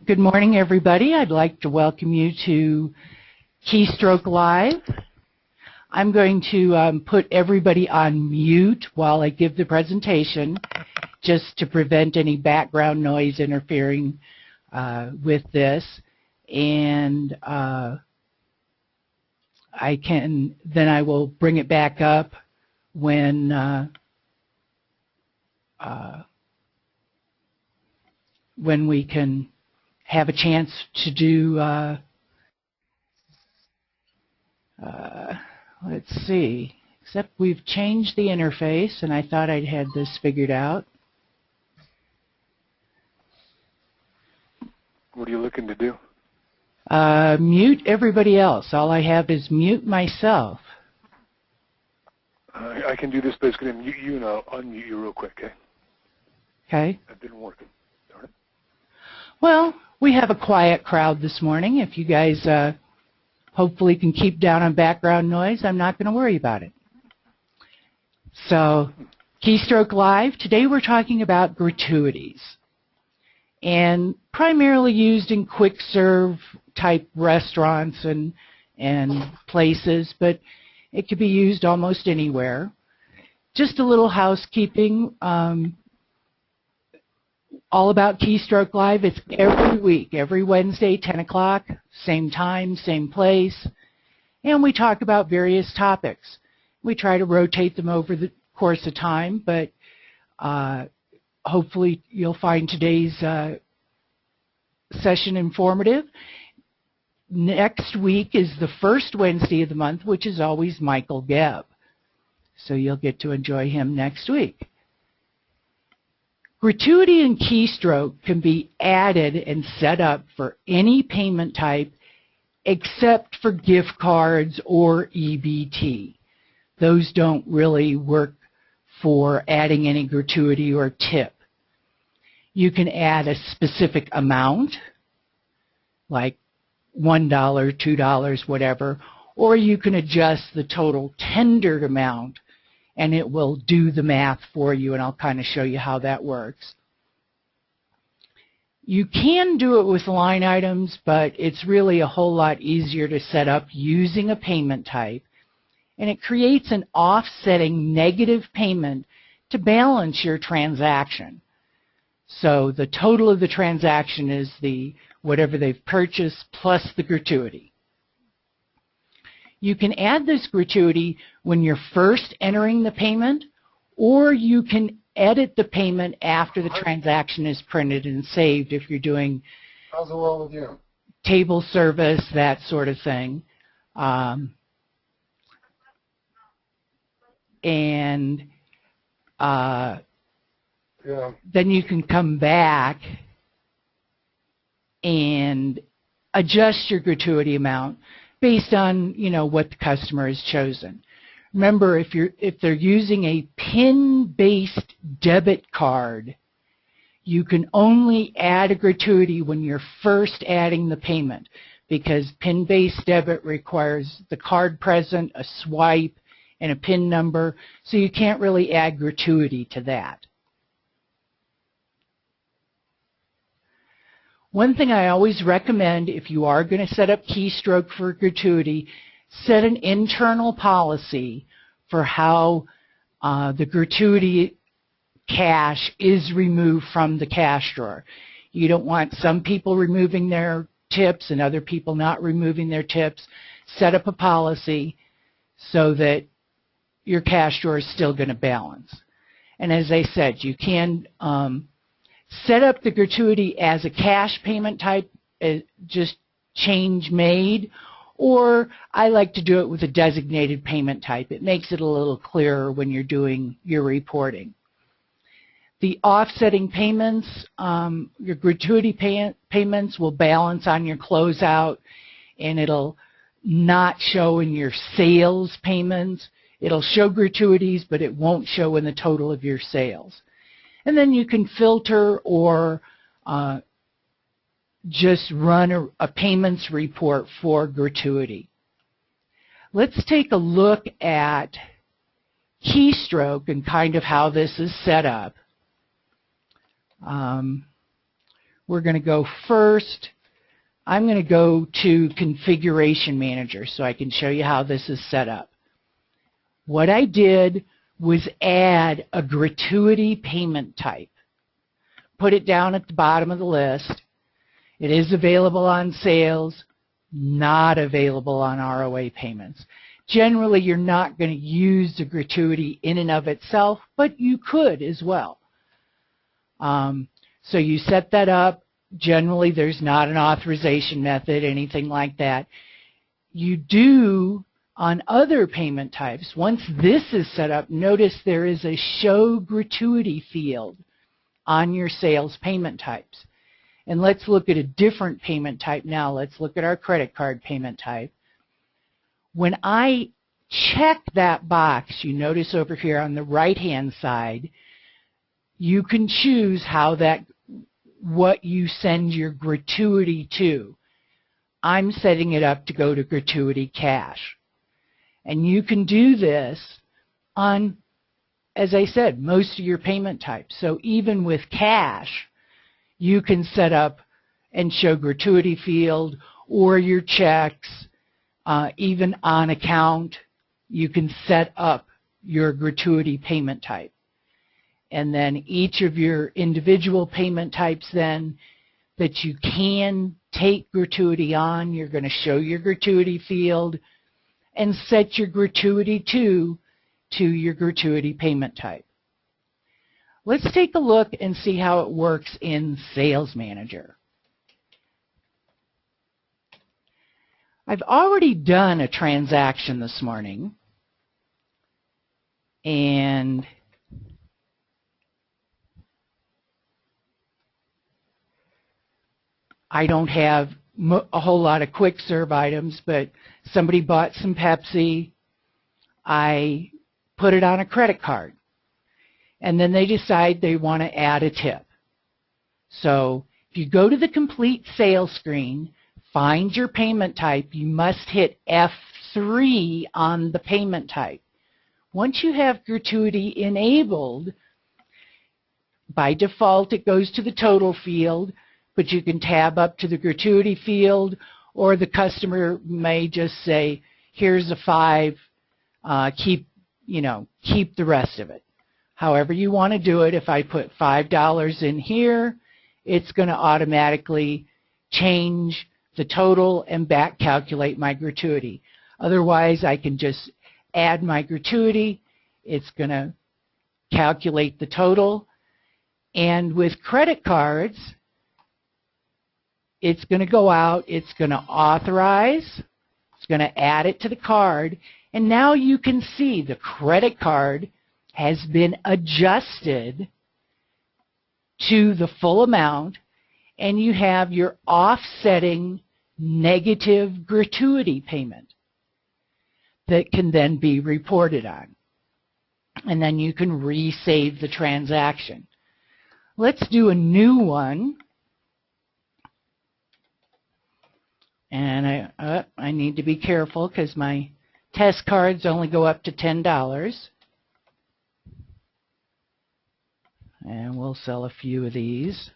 Good morning, everybody. I'd like to welcome you to Keystroke Live. I'm going to put everybody on mute while I give the presentation, just to prevent any background noise interfering with this. And I will bring it back up when we can have a chance to do, let's see, except we've changed the interface and I thought I'd had this figured out. What are you looking to do? Mute everybody else. All I have is mute myself. I can do this, but it's going to mute you, and I'll unmute you real quick, okay? Okay. That didn't work. Darn it. Well, we have a quiet crowd this morning. If you guys hopefully can keep down on background noise, I'm not going to worry about it. So, Keystroke Live. Today we're talking about gratuities, and primarily used in quick serve type restaurants and places, but it could be used almost anywhere. Just a little housekeeping. All about Keystroke Live. It's every week, every Wednesday, 10 o'clock, same time, same place, and we talk about various topics. We try to rotate them over the course of time, but hopefully you'll find today's session informative. Next week is the first Wednesday of the month, which is always Michael Gebb. So you'll get to enjoy him next week. Gratuity and Keystroke can be added and set up for any payment type except for gift cards or EBT. Those don't really work for adding any gratuity or tip. You can add a specific amount, like $1, $2, whatever, or you can adjust the total tendered amount and it will do the math for you, and I'll kind of show you how that works. You can do it with line items, but it's really a whole lot easier to set up using a payment type, and it creates an offsetting negative payment to balance your transaction. So the total of the transaction is the whatever they've purchased plus the gratuity. You can add this gratuity when you're first entering the payment, or you can edit the payment after the transaction is printed and saved if you're doing How's it well with you? Table service, that sort of thing. Then you can come back and adjust your gratuity amount based on, what the customer has chosen. Remember, if they're using a PIN-based debit card, you can only add a gratuity when you're first adding the payment, because PIN-based debit requires the card present, a swipe, and a PIN number, so you can't really add gratuity to that. One thing I always recommend, if you are going to set up Keystroke for gratuity, set an internal policy for how the gratuity cash is removed from the cash drawer. You don't want some people removing their tips and other people not removing their tips. Set up a policy so that your cash drawer is still going to balance. And as I said, you can set up the gratuity as a cash payment type, just change made, or I like to do it with a designated payment type. It makes it a little clearer when you're doing your reporting. The offsetting payments, your gratuity payments will balance on your closeout, and it'll not show in your sales payments. It'll show gratuities, but it won't show in the total of your sales. And then you can filter or just run a payments report for gratuity. Let's take a look at Keystroke and kind of how this is set up. we're going to go first. I'm going to go to Configuration Manager so I can show you how this is set up. What I did was add a gratuity payment type. Put it down at the bottom of the list. It is available on sales, not available on ROA payments. Generally, you're not going to use the gratuity in and of itself, but you could as well. So you set that up. Generally, there's not an authorization method, anything like that. You do on other payment types. Once this is set up, notice there is a Show Gratuity field on your sales payment types. And let's look at a different payment type now. Let's look at our credit card payment type. When I check that box, you notice over here on the right-hand side, you can choose what you send your gratuity to. I'm setting it up to go to Gratuity Cash. And you can do this on, as I said, most of your payment types. So even with cash, you can set up and show gratuity field, or your checks, even on account, you can set up your gratuity payment type. And then each of your individual payment types then that you can take gratuity on, you're going to show your gratuity field and set your gratuity to your gratuity payment type. Let's take a look and see how it works in Sales Manager. I've already done a transaction this morning, and I don't have a whole lot of quick serve items, but somebody bought some Pepsi. I put it on a credit card. And then they decide they want to add a tip. So if you go to the complete sales screen, find your payment type, you must hit F3 on the payment type. Once you have gratuity enabled, by default it goes to the total field, but you can tab up to the gratuity field, or the customer may just say, here's a 5, keep the rest of it. However you want to do it, if I put $5 in here, it's going to automatically change the total and back calculate my gratuity. Otherwise, I can just add my gratuity. It's going to calculate the total. And with credit cards, it's going to go out, it's going to authorize, it's going to add it to the card, and now you can see the credit card has been adjusted to the full amount, and you have your offsetting negative gratuity payment that can then be reported on. And then you can resave the transaction. Let's do a new one. And I need to be careful because my test cards only go up to $10. And we'll sell a few of these.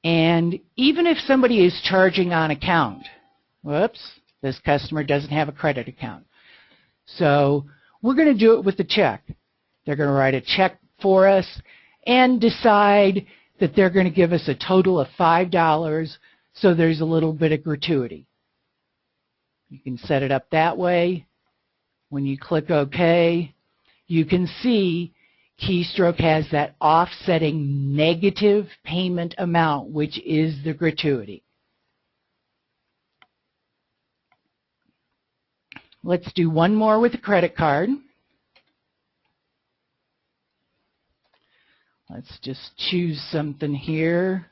And even if somebody is charging on account, whoops, this customer doesn't have a credit account. So we're going to do it with the check. They're going to write a check for us and decide that they're going to give us a total of $5, so there's a little bit of gratuity. You can set it up that way. When you click OK, you can see Keystroke has that offsetting negative payment amount, which is the gratuity. Let's do one more with a credit card. Let's just choose something here.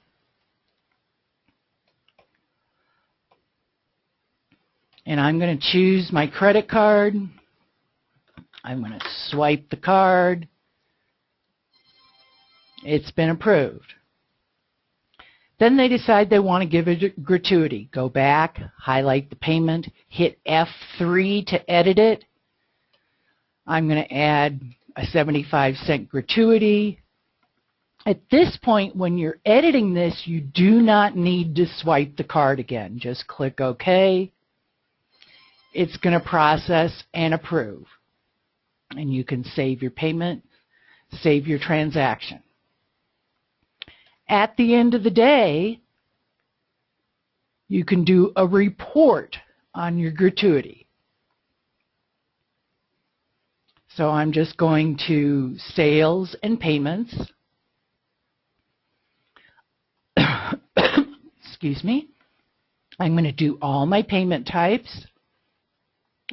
And I'm going to choose my credit card. I'm going to swipe the card. It's been approved. Then they decide they want to give it gratuity. Go back, highlight the payment, hit F3 to edit it. I'm going to add a 75-cent gratuity. At this point, when you're editing this, you do not need to swipe the card again. Just click OK. It's going to process and approve. And you can save your payment, save your transaction. At the end of the day, you can do a report on your gratuity. So I'm just going to Sales and Payments. Excuse me. I'm going to do all my payment types.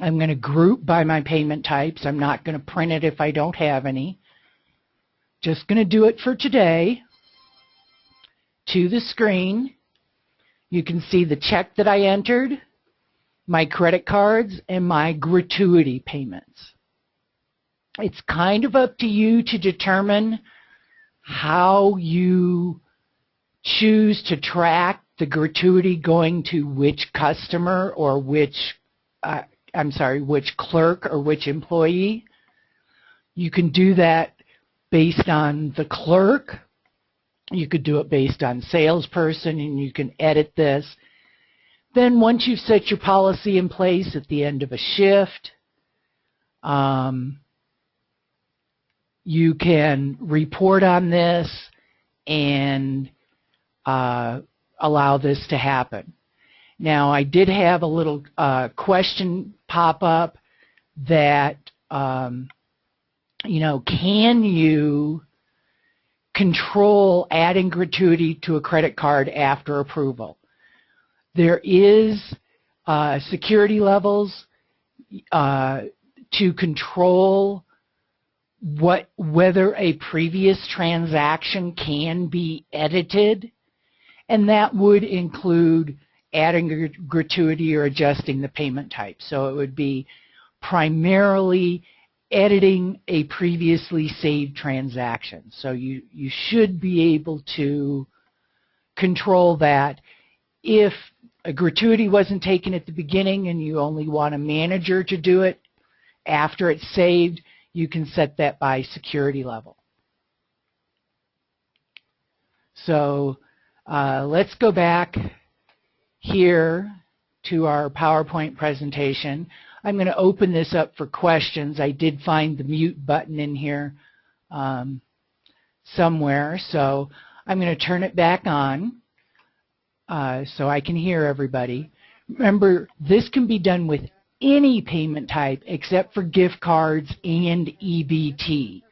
I'm going to group by my payment types. I'm not going to print it if I don't have any. Just going to do it for today. To the screen, you can see the check that I entered, my credit cards, and my gratuity payments. It's kind of up to you to determine how you choose to track the gratuity going to which customer or which clerk or which employee. You can do that based on the clerk. You could do it based on salesperson, and you can edit this. Then once you've set your policy in place at the end of a shift, you can report on this and allow this to happen. Now, I did have a little question pop up that, can you control adding gratuity to a credit card after approval? There is security levels to control whether a previous transaction can be edited, and that would include adding gratuity or adjusting the payment type. So it would be primarily editing a previously saved transaction. So you should be able to control that. If a gratuity wasn't taken at the beginning and you only want a manager to do it after it's saved, you can set that by security level. So let's go back here to our PowerPoint presentation. I'm going to open this up for questions. I did find the mute button in here somewhere, so I'm going to turn it back on so I can hear everybody. Remember, this can be done with any payment type except for gift cards and EBT.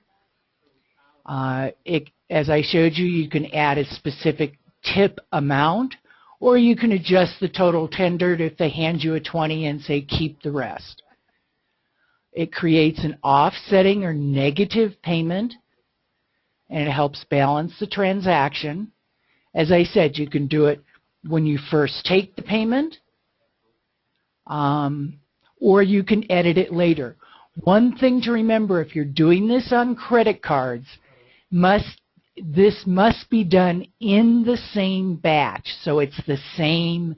As I showed you, you can add a specific tip amount, or you can adjust the total tendered if they hand you a 20 and say keep the rest. It creates an offsetting or negative payment, and it helps balance the transaction. As I said, you can do it when you first take the payment, or you can edit it later. One thing to remember, if you're doing this on credit cards, this must be done in the same batch. So it's the same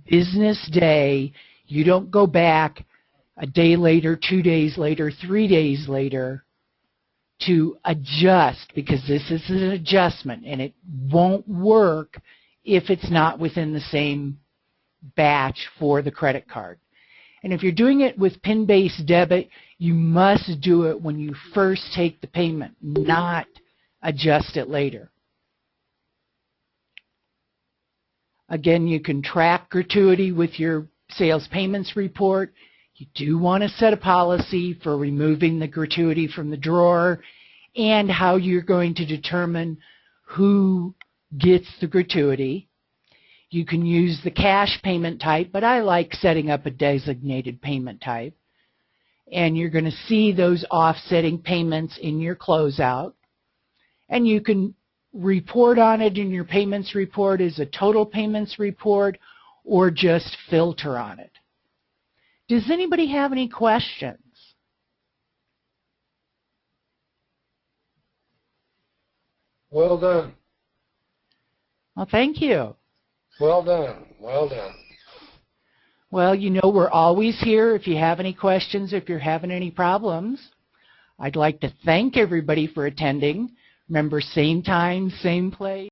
business day. You don't go back a day later, 2 days later, 3 days later to adjust, because this is an adjustment and it won't work if it's not within the same batch for the credit card. And if you're doing it with PIN-based debit, you must do it when you first take the payment, not adjust it later. Again, you can track gratuity with your sales payments report. You do want to set a policy for removing the gratuity from the drawer and how you're going to determine who gets the gratuity. You can use the cash payment type, but I like setting up a designated payment type. And you're going to see those offsetting payments in your closeout. And you can report on it in your payments report as a total payments report or just filter on it. Does anybody have any questions? Well done. Well, thank you. Well done. Well done. Well, you know we're always here if you have any questions, if you're having any problems. I'd like to thank everybody for attending. Remember, same time, same place.